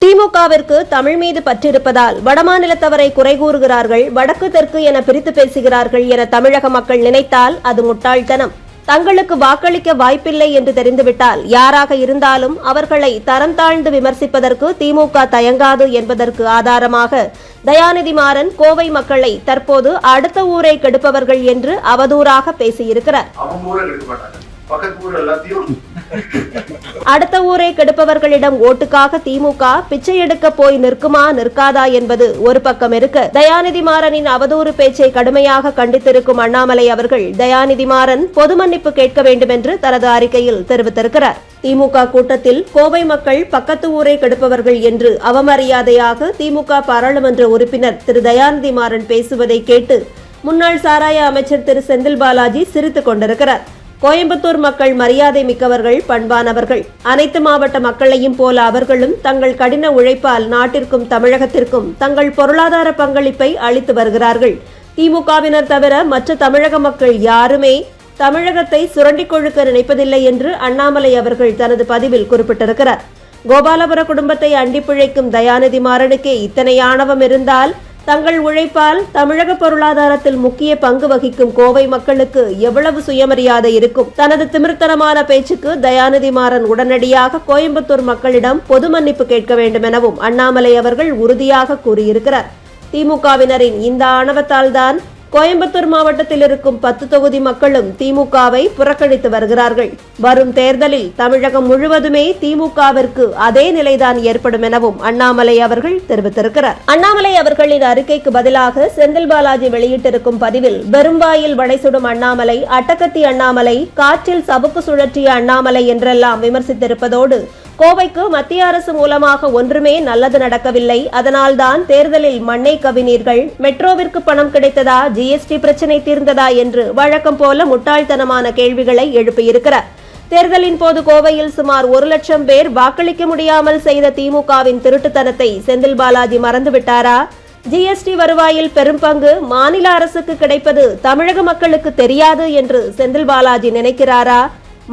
திமுகவிற்கு தமிழ் மீது பற்றிருப்பதால் வடமாநிலத்தவரை குறை கூறுகிறார்கள், வடக்கு தெற்கு என பிரித்து பேசுகிறார்கள் என தமிழக மக்கள் நினைத்தால் அது முட்டாள்தனம். தங்களுக்கு வாக்களிக்க வாய்ப்பில்லை என்று தெரிந்துவிட்டால் யாராக இருந்தாலும் அவர்களை தரம் தாழ்ந்து விமர்சிப்பதற்கு திமுக தயங்காது என்பதற்கு ஆதாரமாக தயாநிதி மாறன் கோவை மக்களை தற்போது அடுத்த ஊரை கெடுப்பவர்கள் என்று அவதூறாக பேசியிருக்கிறார். அடுத்த ஊரை கெடுப்பவர்களிடம் ஓட்டுக்காக திமுக பிச்சை எடுக்க போய் நிற்குமா நிற்காதா என்பது ஒரு பக்கம் இருக்க, தயாநிதி மாறனின் அவதூறு பேச்சை கடுமையாக கண்டித்திருக்கும் அண்ணாமலை அவர்கள் தயாநிதி மாறன் பொது மன்னிப்பு கேட்க வேண்டும் என்று தனது அறிக்கையில் தெரிவித்திருக்கிறார். திமுக கூட்டத்தில் கோவை மக்கள் பக்கத்து ஊரை கெடுப்பவர்கள் என்று அவமரியாதையாக திமுக பாராளுமன்ற உறுப்பினர் திரு தயாநிதி மாறன் பேசுவதை கேட்டு முன்னாள் சாராய அமைச்சர் திரு செந்தில் பாலாஜி சிரித்துக் கொண்டிருக்கிறார். கோயம்புத்தூர் மக்கள் மரியாதை மிக்கவர்கள், பண்பானவர்கள். அனைத்து மாவட்ட மக்களையும் போல அவர்களும் தங்கள் கடின உழைப்பால் நாட்டிற்கும் தமிழகத்திற்கும் தங்கள் பொருளாதார பங்களிப்பை அளித்து வருகிறார்கள். திமுகவினர் தவிர மற்ற தமிழக மக்கள் யாருமே தமிழகத்தை சுரண்டிக் கொழுக்க நினைப்பதில்லை என்று அண்ணாமலை அவர்கள் தனது பதிவில் குறிப்பிட்டிருக்கிறார். கோபாலபுர குடும்பத்தை அண்டி பிழைக்கும் தயாநிதி மாறனுக்கே இத்தனை ஆணவம் இருந்தால் தங்கள் உழைப்பால் தமிழக பொருளாதாரத்தில் முக்கிய பங்கு வகிக்கும் கோவை மக்களுக்கு எவ்வளவு சுயமரியாதை இருக்கும்? தனது திமிர்த்தனமான பேச்சுக்கு தயாநிதி மாறன் உடனடியாக கோயம்புத்தூர் மக்களிடம் பொது மன்னிப்பு கேட்க வேண்டும் எனவும் அண்ணாமலை அவர்கள் உறுதியாக கூறியிருக்கிறார். திமுகவினரின் இந்த ஆணவத்தால் தான் கோயம்புத்தூர் மாவட்டத்தில் இருக்கும் 10 தொகுதி மக்களும் திமுகவை புறக்கணித்து வருகிறார்கள். வரும் தேர்தலில் தமிழகம் முழுவதுமே திமுகவிற்கு அதே நிலைதான் ஏற்படும் எனவும் அண்ணாமலை அவர்கள் தெரிவித்திருக்கிறார். அண்ணாமலை அவர்களின் அறிக்கைக்கு பதிலாக செந்தில் பாலாஜி வெளியிட்டிருக்கும் பதிவில் பெரும்பாயில் வடைசுடும் அண்ணாமலை, அட்டகத்தி அண்ணாமலை, காற்றில் சவுக்கு சுழற்றிய அண்ணாமலை என்றெல்லாம் விமர்சித்திருப்பதோடு கோவைக்கு மத்திய அரசு மூலமாக ஒன்றுமே நல்லது நடக்கவில்லை, அதனால்தான் தேர்தலில் மண்ணை கவினீர்கள், மெட்ரோவிற்கு பணம் கிடைத்ததா, ஜிஎஸ்டி பிரச்சனை தீர்ந்ததா என்று வழக்கம் போல முட்டாள்தனமான கேள்விகளை எழுப்பியிருக்கிறார். தேர்தலின் போது கோவையில் சுமார் 1 லட்சம் பேர் வாக்களிக்க முடியாமல் செய்த திமுகவின் திருட்டுத்தனத்தை செந்தில் பாலாஜி மறந்துவிட்டாரா? ஜிஎஸ்டி வருவாயில் பெரும் பங்கு மாநில அரசுக்கு கிடைப்பது தமிழக மக்களுக்கு தெரியாது என்று செந்தில் பாலாஜி நினைக்கிறாரா?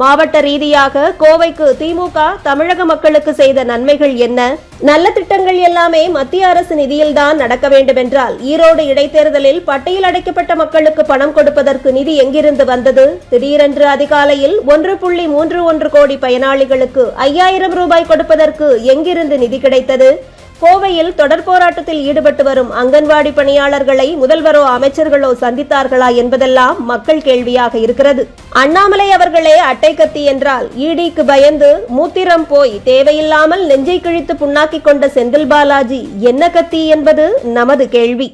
மாவட்ட ரீதியாக கோவைக்கு திமுக தமிழக மக்களுக்கு செய்த நன்மைகள் என்ன? நல்ல திட்டங்கள் எல்லாமே மத்திய அரசு நிதியில்தான் நடக்க வேண்டும் என்றால் ஈரோடு இடைத்தேர்தலில் பட்டியல் அடைக்கப்பட்ட மக்களுக்கு பணம் கொடுப்பதற்கு நிதி எங்கிருந்து வந்தது? திடீரென்று அதிகாலையில் 1.31 கோடி பயனாளிகளுக்கு 5000 ரூபாய் கொடுப்பதற்கு எங்கிருந்து நிதி கிடைத்தது? கோவையில் தொடர் போராட்டத்தில் ஈடுபட்டு வரும் அங்கன்வாடி பணியாளர்களை முதல்வரோ அமைச்சர்களோ சந்தித்தார்களா என்பதெல்லாம் மக்கள் கேள்வியாக இருக்கிறது. அண்ணாமலை அவர்களே அட்டை கத்தி என்றால் ஈடிக்கு பயந்து மூத்திரம் போய் தேவையில்லாமல் நெஞ்சை கிழித்து புண்ணாக்கிக் கொண்ட செந்தில் பாலாஜி என்ன கத்தி என்பது நமது கேள்வி.